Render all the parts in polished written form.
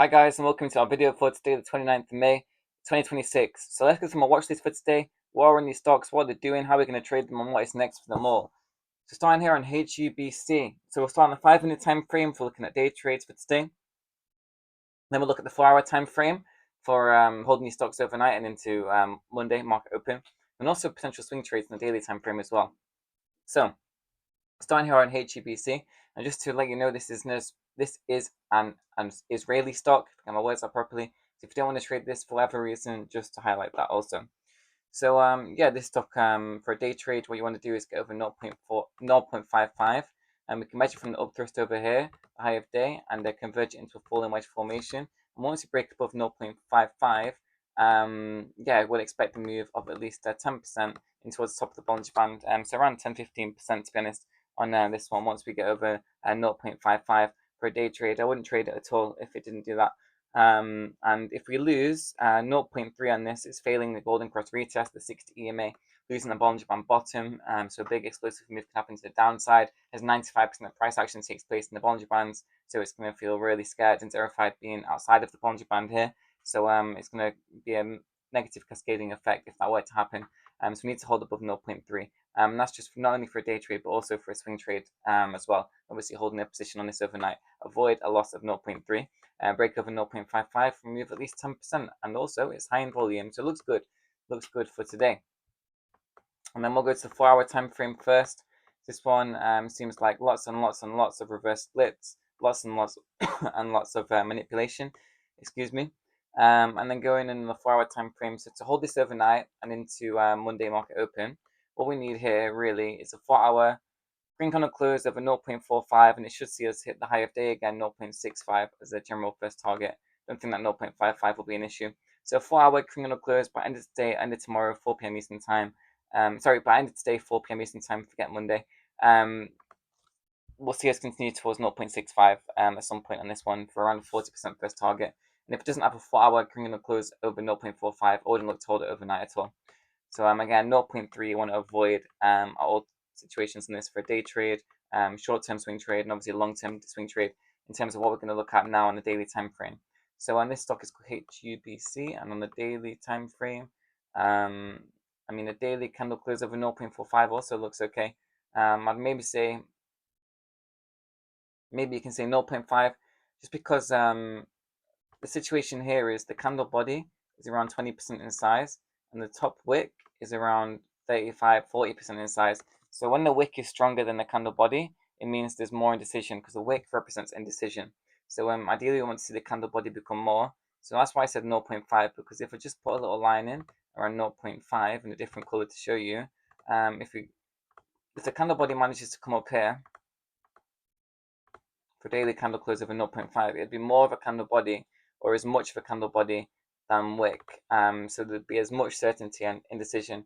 Hi guys, and welcome to our video for today, the 29th of May, 2026. So let's get some more watch list for today. What are in these stocks, what they're doing, how we're going to trade them, and what is next for them all. So starting here on HUBC. So we'll start on the 5-minute time frame for looking at day trades for today. Then we'll look at the 4-hour time frame for holding these stocks overnight and into Monday market open, and also potential swing trades in the daily time frame as well. So starting here on HUBC, and just to let you know, this is an Israeli stock. If I get my words out properly. So if you don't want to trade this for whatever reason, just to highlight that also. So yeah, this stock for a day trade, what you want to do is get over 0.55, and we can measure from the up thrust over here, the high of day, and then converge it into a falling wedge formation. And once you break above 0.55, yeah, we'll expect a move of at least 10% in towards the top of the Bollinger Band. So around 10-15% to be honest on this one. Once we get over 0.55 for a day trade, I wouldn't trade it at all if it didn't do that. And if we lose 0.3 on this, it's failing the golden cross retest, the 60 EMA, losing the Bollinger Band bottom. So a big explosive move can happen to the downside, as 95% of price action takes place in the Bollinger Bands. So it's going to feel really scared and terrified being outside of the Bollinger Band here. So it's going to be a negative cascading effect if that were to happen. So we need to hold above 0.3. That's just not only for a day trade, but also for a swing trade as well. Obviously holding a position on this overnight. Avoid a loss of 0.3. Break over 0.55, remove at least 10%. And also it's high in volume, so it looks good. Looks good for today. And then we'll go to the 4-hour time frame first. This one seems like lots and lots and lots of reverse splits, lots and lots and lots of manipulation, excuse me. And then going in the 4-hour time frame, so to hold this overnight and into Monday market open, what we need here really is a 4-hour green candle close over 0.45, and it should see us hit the high of day again, 0.65 as a general first target. Don't think that 0.55 will be an issue. So 4-hour green candle close by end of today, end of tomorrow, 4 p.m. Eastern time. By end of today, 4 p.m. Eastern time, forget Monday. We'll see us continue towards 0.65 at some point on this one for around 40% first target. And if it doesn't have a 4-hour green candle close over 0.45, I wouldn't look to hold it overnight at all. So again, 0.3, you want to avoid all situations in this for a day trade, short-term swing trade, and obviously long-term swing trade in terms of what we're going to look at now on the daily time frame. So on this stock is called HUBC, and on the daily time frame, a daily candle close over 0.45 also looks okay. I'd maybe you can say 0.5, just because the situation here is the candle body is around 20% in size, and the top wick is around 35-40% in size. So when the wick is stronger than the candle body, it means there's more indecision, because the wick represents indecision. So ideally we want to see the candle body become more. So that's why I said 0.5, because if I just put a little line in around 0.5 in a different color to show you, if the candle body manages to come up here for daily candle close over 0.5, it'd be more of a candle body, or as much of a candle body than wick. So there'd be as much certainty and indecision,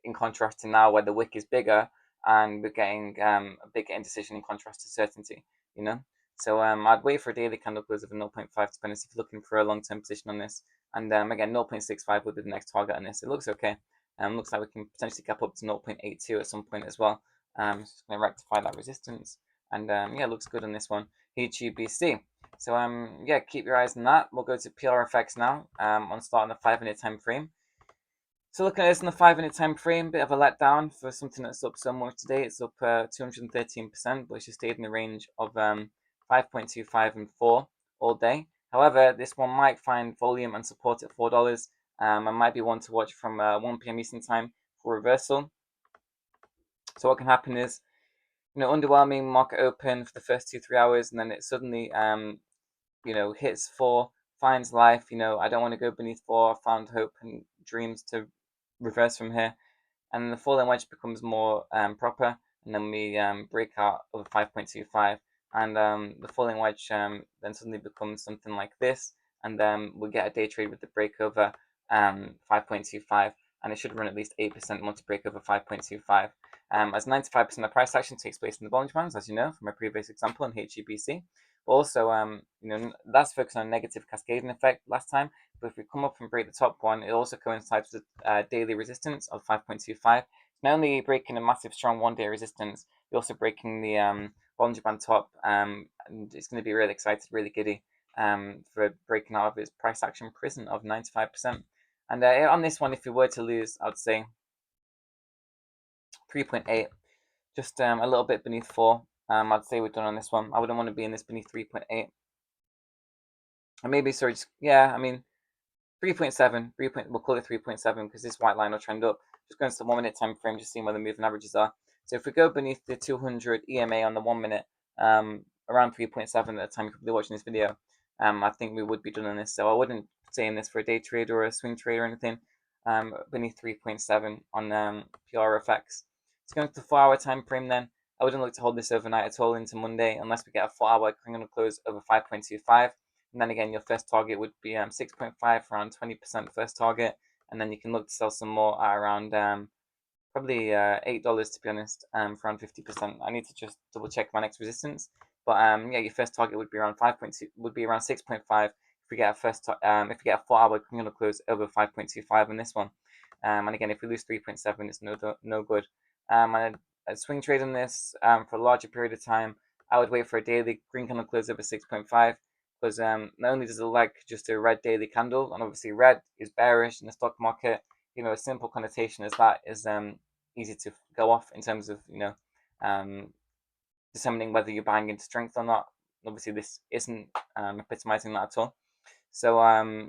in contrast to now where the wick is bigger and we're getting a bigger indecision in contrast to certainty, you know. So I'd wait for a daily candle close of a 0.5 to be honest if you're looking for a long-term position on this. And again, 0.65 would be the next target on this. It looks okay. Looks like we can potentially gap up to 0.82 at some point as well. Just going to rectify that resistance. And yeah, looks good on this one. HUBC. So yeah, keep your eyes on that. We'll go to PRFX now, on starting the 5-minute time frame. So looking at this in the 5-minute time frame, bit of a letdown for something that's up so much today. It's up 213%, but it's just stayed in the range of 5.25 and 4 all day. However, this one might find volume and support at $4. And might be one to watch from 1 p.m. Eastern time for reversal. So what can happen is, underwhelming market open for the first 2-3 hours, and then it suddenly hits 4, finds life. I don't want to go beneath 4. I found hope and dreams to reverse from here, and then the falling wedge becomes more proper, and then we break out over 5.25, and the falling wedge then suddenly becomes something like this, and then we get a day trade with the break over 5.25, and it should run at least 8% once you break over 5.25. As 95% of price action takes place in the Bollinger Bands, as you know from my previous example in HUBC. But also, that's focused on a negative cascading effect last time. But if we come up and break the top one, it also coincides with daily resistance of 5.25. Not only breaking a massive strong one-day resistance, we're also breaking the Bollinger Band top, and it's going to be really excited, really giddy. for breaking out of its price action prison of 95%. And on this one, if we were to lose, I'd say 3.8, just a little bit beneath 4. I'd say we're done on this one. I wouldn't want to be in this beneath 3.8. And maybe, sorry, just, yeah, I mean, 3.7, we'll call it 3.7 because this white line will trend up. Just going to the 1 minute time frame, just seeing where the moving averages are. So if we go beneath the 200 EMA on the 1 minute, around 3.7 at the time you're probably watching this video, I think we would be done on this. So I wouldn't say in this for a day trade or a swing trade or anything. Beneath 3.7 on PRFX. So going to the 4 hour time frame then, I wouldn't look to hold this overnight at all into Monday unless we get a 4 hour clean close over 5.25. And then again, your first target would be 6.5, around 20% first target. And then you can look to sell some more at around probably $8 to be honest, for around 50%. I need to just double check my next resistance. But yeah, your first target would be around 5.2, would be around 6.5 if we get if we get a 4 hour clean close over 5.25 in this one. And again, if we lose 3.7, it's no good. And a swing trade on this for a larger period of time, I would wait for a daily green candle close over 6.5. Because not only does it like just a red daily candle, and obviously red is bearish in the stock market, you know, a simple connotation as that is easy to go off in terms of, you know, determining whether you're buying into strength or not. Obviously this isn't epitomizing that at all. So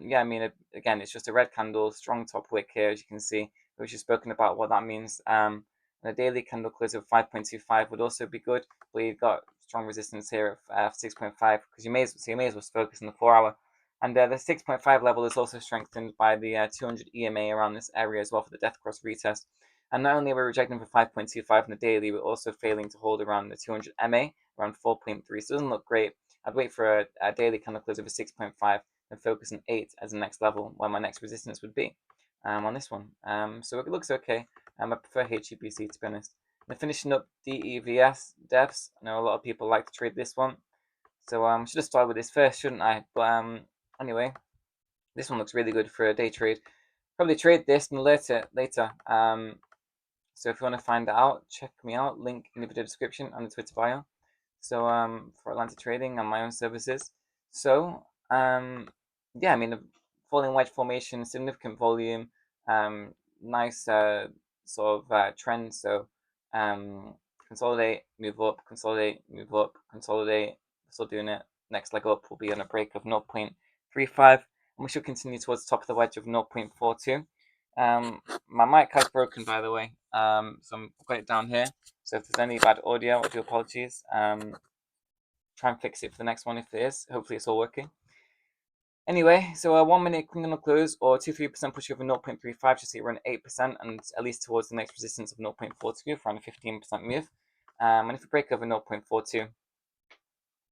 yeah, I mean, again, it's just a red candle, strong top wick here, as you can see. We've just spoken about what that means. And a daily candle close of 5.25 would also be good, but you've got strong resistance here of 6.5 because you may as well focus on the 4 hour. And the 6.5 level is also strengthened by the 200 EMA around this area as well for the death cross retest. And not only are we rejecting for 5.25 on the daily, we're also failing to hold around the 200 MA, around 4.3. So it doesn't look great. I'd wait for a daily candle close over 6.5 and focus on 8 as the next level, where my next resistance would be on this one. So it looks okay. I prefer HUBC to be honest. And finishing up DEVS DEVS. I know a lot of people like to trade this one, so should have started with this first, shouldn't I? But anyway, this one looks really good for a day trade. Probably trade this and later. So if you want to find that out, check me out. Link in the video description and the Twitter bio. So for Atlantic trading and my own services. So yeah, I mean, the falling wedge formation, significant volume, nice sort of trend. So consolidate, move up, consolidate, move up, consolidate. Still doing it. Next leg up will be on a break of 0.35, and we should continue towards the top of the wedge of 0.42. My mic has broken, by the way, so I've got it down here. So if there's any bad audio, I do apologies. Try and fix it for the next one if it is. Hopefully it's all working. Anyway, so a 1 minute clean close or 2-3% push over 0.35 to see around 8% and at least towards the next resistance of 0.42 for around a 15% move. And if we break over 0.42,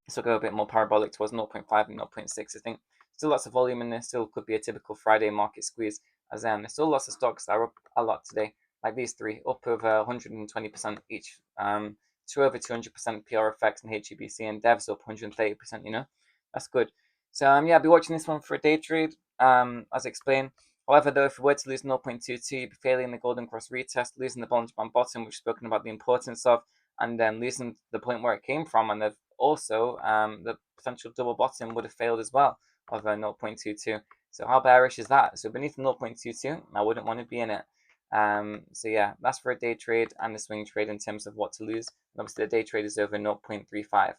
this will go a bit more parabolic towards 0.5 and 0.6, I think. Still lots of volume in there, still could be a typical Friday market squeeze, as there's still lots of stocks that are up a lot today, like these three, up over 120% each, to over 200% PRFX and HUBC, and DEVS up 130%, you know, that's good. So yeah, I'll be watching this one for a day trade, as explained. However, though, if we were to lose 0.22, you'd be failing the golden cross retest, losing the Bollinger Band bottom, which we've spoken about the importance of, and then losing the point where it came from, and also the potential double bottom would have failed as well of 0.22. So how bearish is that? So beneath 0.22, I wouldn't want to be in it. So yeah, that's for a day trade and the swing trade in terms of what to lose. And obviously the day trade is over 0.35.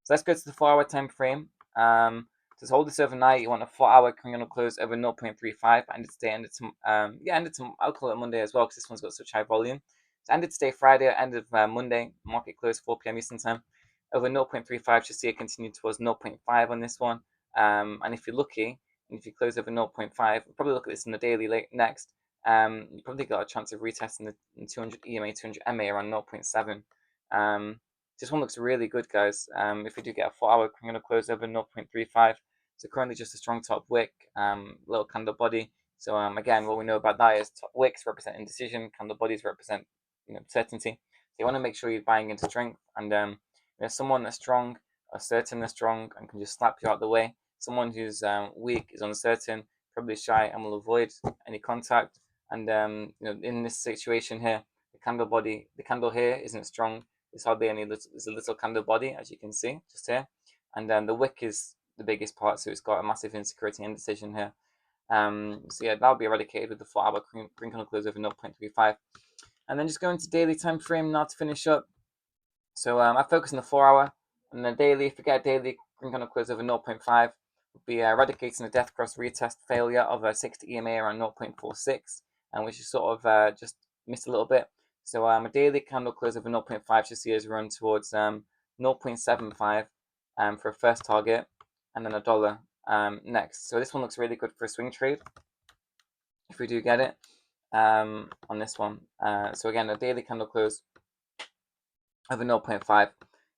So let's go to the 4 hour time frame. To hold this overnight, you want a 4 hour candle close over 0.35. And it's day ended to I'll call it Monday as well because this one's got such high volume. So ended today Friday, end of Monday, market close 4 p.m. Eastern time. Over 0.35, should see it continue towards 0.5 on this one. And if you're lucky, and if you close over 0.5, we'll probably look at this in the daily next. You probably got a chance of retesting the 200 EMA, 200 MA around 0.7. This one looks really good, guys. If we do get a 4 hour candle close over 0.35, so currently just a strong top wick, little candle body. So again, what we know about that is top wicks represent indecision, candle bodies represent, you know, certainty. So you want to make sure you're buying into strength, and you know, someone that's strong, or certain that's strong, and can just slap you out the way. Someone who's weak, is uncertain, probably shy, and will avoid any contact. And you know, in this situation here, the candle here isn't strong. There's hardly any. There's a little candle body, as you can see, just here, and then the wick is the biggest part, so it's got a massive insecurity indecision here. So yeah, that'll be eradicated with the 4-hour green candle close over 0.35. And then just going to daily time frame now to finish up. So I focus on the 4-hour, and then daily. If we get a daily green candle close over 0.5, we'll be eradicating the death cross retest failure of a 60 EMA around 0.46, and which is sort of just missed a little bit. So a daily candle close over 0.5 should see us run towards 0.75 for a first target, and then $1 next. So this one looks really good for a swing trade if we do get it on this one. So again, a daily candle close over 0.5,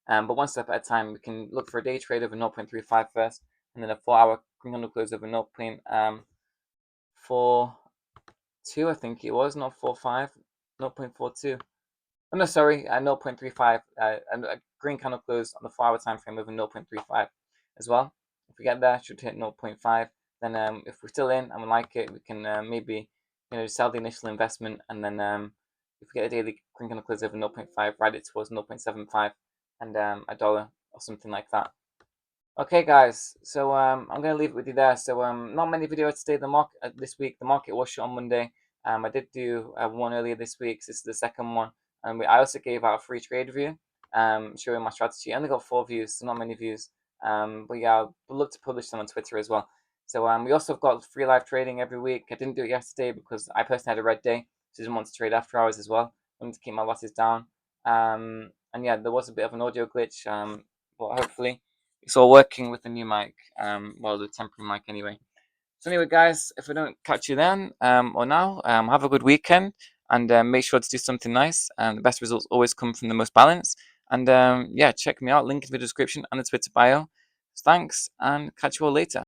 but one step at a time. We can look for a day trade over 0.35 first, and then a 4-hour green candle close over 0.42, I think it was, not 45, 0.42. Oh, no, sorry, 0.35, and a green candle close on the 4-hour time frame over 0.35 as well. If we get there, should hit 0.5. Then if we're still in and we like it, we can maybe sell the initial investment, and then if we get a daily green candle close over 0.5, ride it towards 0.75 and $1 or something like that. Okay, guys, so I'm going to leave it with you there. So not many videos today. The market this week, the market was shut on Monday. I did do one earlier this week. So this is the second one, and I also gave out a free trade review, showing my strategy. I only got 4 views, so not many views. But yeah, I'd love to publish them on Twitter as well. So we also have got free live trading every week. I didn't do it yesterday because I personally had a red day, so I didn't want to trade after hours as well. I wanted to keep my losses down. And yeah, there was a bit of an audio glitch, but hopefully it's all working with the new mic, well, the temporary mic anyway. So anyway, guys, if I don't catch you then or now, have a good weekend, and make sure to do something nice. The best results always come from the most balance. And yeah, check me out, link in the description and the Twitter bio. Thanks, and catch you all later.